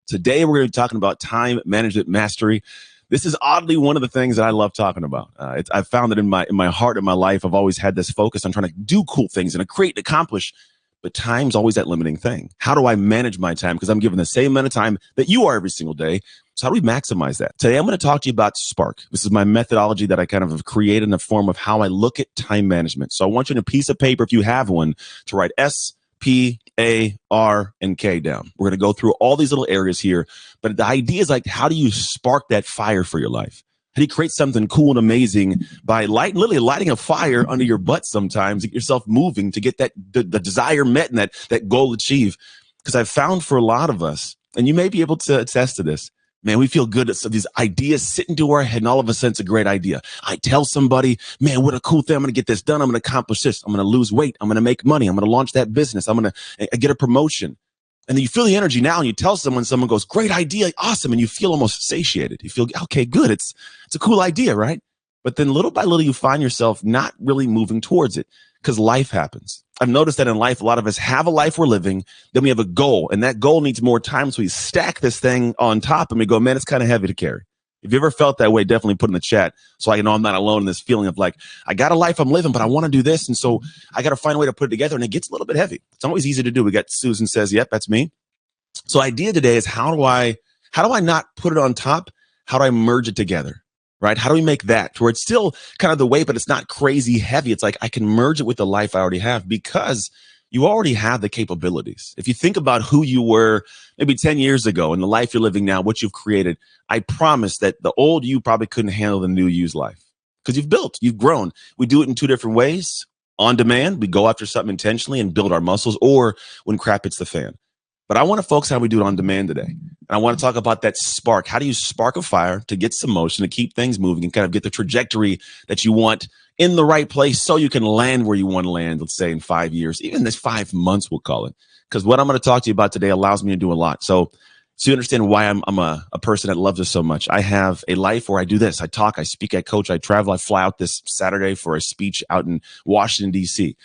Today, we're going to be talking about time management mastery. This is oddly one of the things that I love talking about. I've found that in my heart and my life, I've always had this focus on trying to do cool things and create and accomplish. But time's always that limiting thing. How do I manage my time? Because I'm given the same amount of time that you are every single day. So how do we maximize that? Today, I'm going to talk to you about Spark. This is my methodology that I kind of have created in the form of how I look at time management. So I want you on a piece of paper, if you have one, to write S, P, A, R, and K down. We're going to go through all these little areas here. But the idea is like, how do you spark that fire for your life? How do you create something cool and amazing by literally lighting a fire under your butt sometimes, get yourself moving to get the desire met and that goal achieved? Because I've found for a lot of us, and you may be able to attest to this, man, we feel good at these ideas sitting to our head, and all of a sudden it's a great idea. I tell somebody, man, what a cool thing. I'm going to get this done. I'm going to accomplish this. I'm going to lose weight. I'm going to make money. I'm going to launch that business. I'm going to get a promotion. And then you feel the energy now, and you tell someone goes, great idea, awesome. And you feel almost satiated. You feel, okay, good. It's a cool idea, right? But then little by little, you find yourself not really moving towards it because life happens. I've noticed that in life, a lot of us have a life we're living, then we have a goal, and that goal needs more time. So we stack this thing on top and we go, man, it's kind of heavy to carry. If you ever felt that way, definitely put in the chat so I know I'm not alone in this feeling of like, I got a life I'm living, but I want to do this. And so I got to find a way to put it together, and it gets a little bit heavy. It's always easy to do. We got Susan says, yep, that's me. So idea today is how do I not put it on top? How do I merge it together? Right? How do we make that to where it's still kind of the weight, but it's not crazy heavy? It's like I can merge it with the life I already have because you already have the capabilities. If you think about who you were maybe 10 years ago and the life you're living now, what you've created, I promise that the old you probably couldn't handle the new you's life because you've grown. We do it in two different ways. On demand, we go after something intentionally and build our muscles, or when crap hits the fan. But I want to focus on how we do it on demand today. And I want to talk about that spark. How do you spark a fire to get some motion, to keep things moving and kind of get the trajectory that you want in the right place so you can land where you want to land, let's say in 5 years, even this 5 months, we'll call it. Because what I'm going to talk to you about today allows me to do a lot. So you understand why I'm a person that loves this so much. I have a life where I do this. I talk, I speak, I coach, I travel. I fly out this Saturday for a speech out in Washington, D.C.,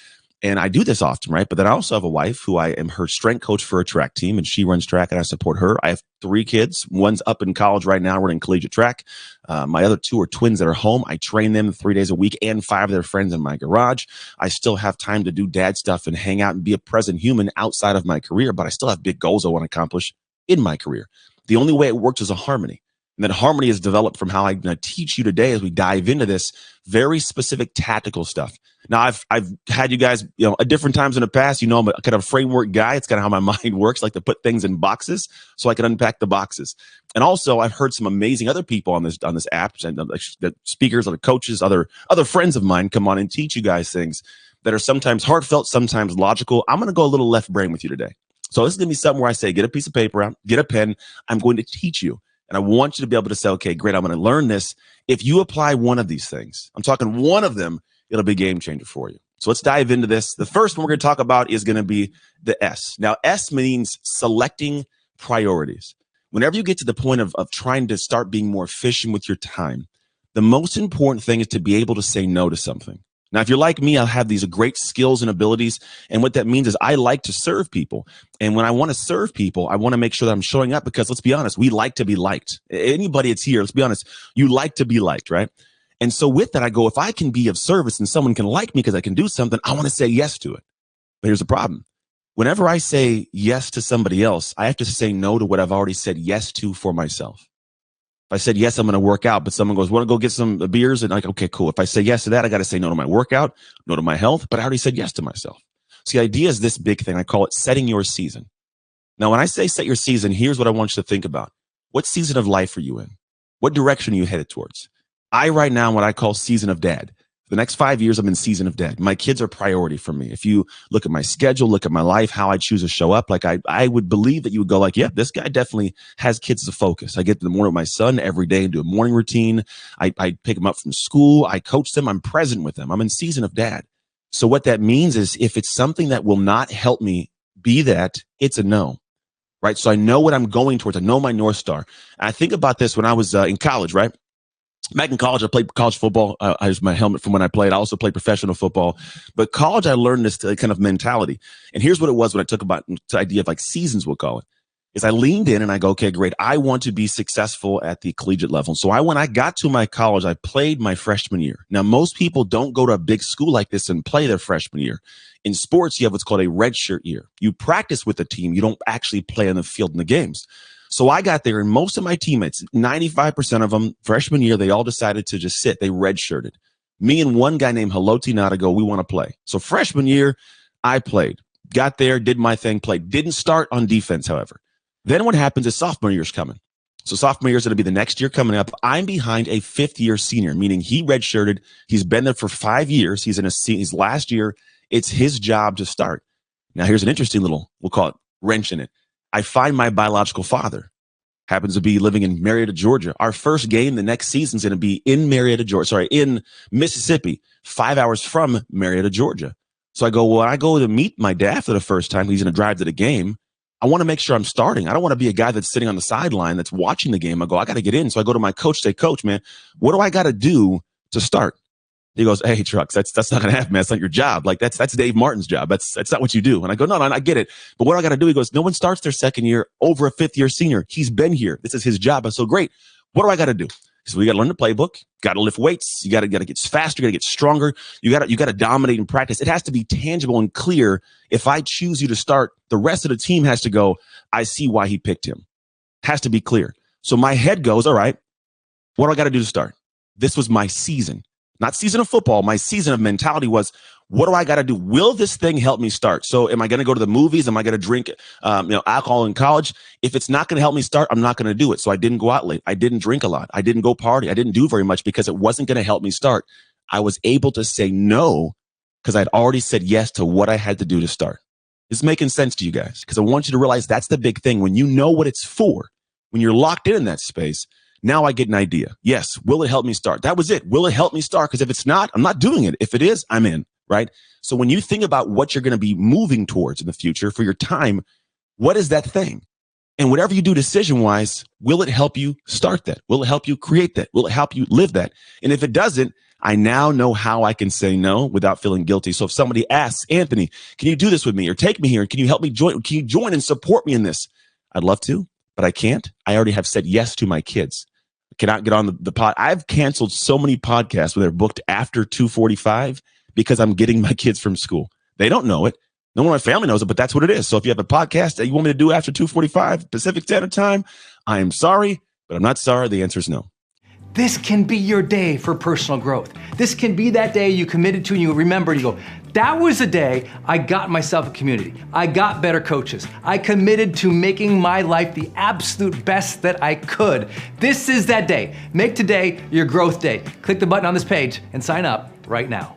and I do this often, right? But then I also have a wife who I am her strength coach for a track team, and she runs track and I support her. I have 3 kids. One's up in college right now running collegiate track. My other 2 are twins that are home. I train them 3 days a week and 5 of their friends in my garage. I still have time to do dad stuff and hang out and be a present human outside of my career, but I still have big goals I want to accomplish in my career. The only way it works is a harmony. And that harmony is developed from how I'm going to teach you today as we dive into this very specific tactical stuff. Now, I've had you guys, at different times in the past, I'm a kind of framework guy. It's kind of how my mind works, like to put things in boxes so I can unpack the boxes. And also, I've heard some amazing other people on this app, and the speakers, other coaches, other friends of mine come on and teach you guys things that are sometimes heartfelt, sometimes logical. I'm going to go a little left brain with you today. So this is going to be something where I say, get a piece of paper out, get a pen. I'm going to teach you. And I want you to be able to say, okay, great, I'm going to learn this. If you apply one of these things, I'm talking one of them, it'll be a game changer for you. So let's dive into this. The first one we're going to talk about is going to be the S. Now, S means selecting priorities. Whenever you get to the point of trying to start being more efficient with your time, the most important thing is to be able to say no to something. Now, if you're like me, I have these great skills and abilities. And what that means is I like to serve people. And when I want to serve people, I want to make sure that I'm showing up because let's be honest, we like to be liked. Anybody that's here, let's be honest, you like to be liked, right? And so with that, I go, if I can be of service and someone can like me because I can do something, I want to say yes to it. But here's the problem. Whenever I say yes to somebody else, I have to say no to what I've already said yes to for myself. If I said, yes, I'm going to work out, but someone goes, want to go get some beers? And I'm like, okay, cool. If I say yes to that, I got to say no to my workout, no to my health, but I already said yes to myself. So the idea is this big thing. I call it setting your season. Now, when I say set your season, here's what I want you to think about. What season of life are you in? What direction are you headed towards? I right now, what I call season of dad. The next 5 years, I'm in season of dad. My kids are priority for me. If you look at my schedule, look at my life, how I choose to show up, like I would believe that you would go like, yeah, this guy definitely has kids as a focus. I get to the morning with my son every day and do a morning routine. I pick them up from school. I coach them. I'm present with them. I'm in season of dad. So what that means is if it's something that will not help me be that, it's a no. Right. So I know what I'm going towards. I know my North Star. And I think about this when I was in college, right? Back in college, I played college football. I used my helmet from when I played. I also played professional football. But college, I learned this kind of mentality. And here's what it was when I took about the idea of like seasons, we'll call it. is I leaned in and I go, okay, great. I want to be successful at the collegiate level. So when I got to my college, I played my freshman year. Now, most people don't go to a big school like this and play their freshman year. In sports, you have what's called a redshirt year. You practice with the team. You don't actually play on the field in the games. So I got there, and most of my teammates, 95% of them, freshman year, they all decided to just sit. They redshirted. Me and one guy named Haloti Nada go, we want to play. So freshman year, I played. Got there, did my thing, played. Didn't start on defense, however. Then what happens is sophomore year's coming. So sophomore year is going to be the next year coming up. I'm behind a fifth-year senior, meaning he redshirted. He's been there for 5 years. He's in his last year. It's his job to start. Now, here's an interesting little, we'll call it wrench in it. I find my biological father. Happens to be living in Marietta, Georgia. Our first game the next season is going to be in in Mississippi, 5 hours from Marietta, Georgia. So I go, well, I go to meet my dad for the first time. He's going to drive to the game. I want to make sure I'm starting. I don't want to be a guy that's sitting on the sideline that's watching the game. I go, I got to get in. So I go to my coach, say, Coach, man, what do I got to do to start? He goes, hey, Trucks, that's not going to happen, man. That's not your job. Like that's Dave Martin's job. That's not what you do. And I go, no, I get it. But what do I got to do? He goes, no one starts their second year over a fifth-year senior. He's been here. This is his job. And so great. What do I got to do? So we got to learn the playbook. Got to lift weights. You got to get faster. You got to get stronger. You got to dominate in practice. It has to be tangible and clear. If I choose you to start, the rest of the team has to go, I see why he picked him. Has to be clear. So my head goes, all right, what do I got to do to start? This was my season. Not season of football. My season of mentality was, what do I got to do? Will this thing help me start? So am I going to go to the movies? Am I going to drink alcohol in college? If it's not going to help me start, I'm not going to do it. So I didn't go out late. I didn't drink a lot. I didn't go party. I didn't do very much because it wasn't going to help me start. I was able to say no because I'd already said yes to what I had to do to start. It's making sense to you guys because I want you to realize that's the big thing. When you know what it's for, when you're locked in that space, now I get an idea. Yes. Will it help me start? That was it. Will it help me start? Because if it's not, I'm not doing it. If it is, I'm in. Right? So when you think about what you're going to be moving towards in the future for your time, what is that thing? And whatever you do decision-wise, will it help you start that? Will it help you create that? Will it help you live that? And if it doesn't, I now know how I can say no without feeling guilty. So if somebody asks, Anthony, can you do this with me or take me here? Can you help me join? Can you join and support me in this? I'd love to, but I can't. I already have said yes to my kids. I cannot get on the pod. I've canceled so many podcasts where they're booked after 2:45 because I'm getting my kids from school. They don't know it. No one in my family knows it, but that's what it is. So if you have a podcast that you want me to do after 2:45 Pacific Standard Time, I am sorry, but I'm not sorry. The answer is no. This can be your day for personal growth. This can be that day you committed to and you remember and you go, that was the day I got myself a community. I got better coaches. I committed to making my life the absolute best that I could. This is that day. Make today your growth day. Click the button on this page and sign up right now.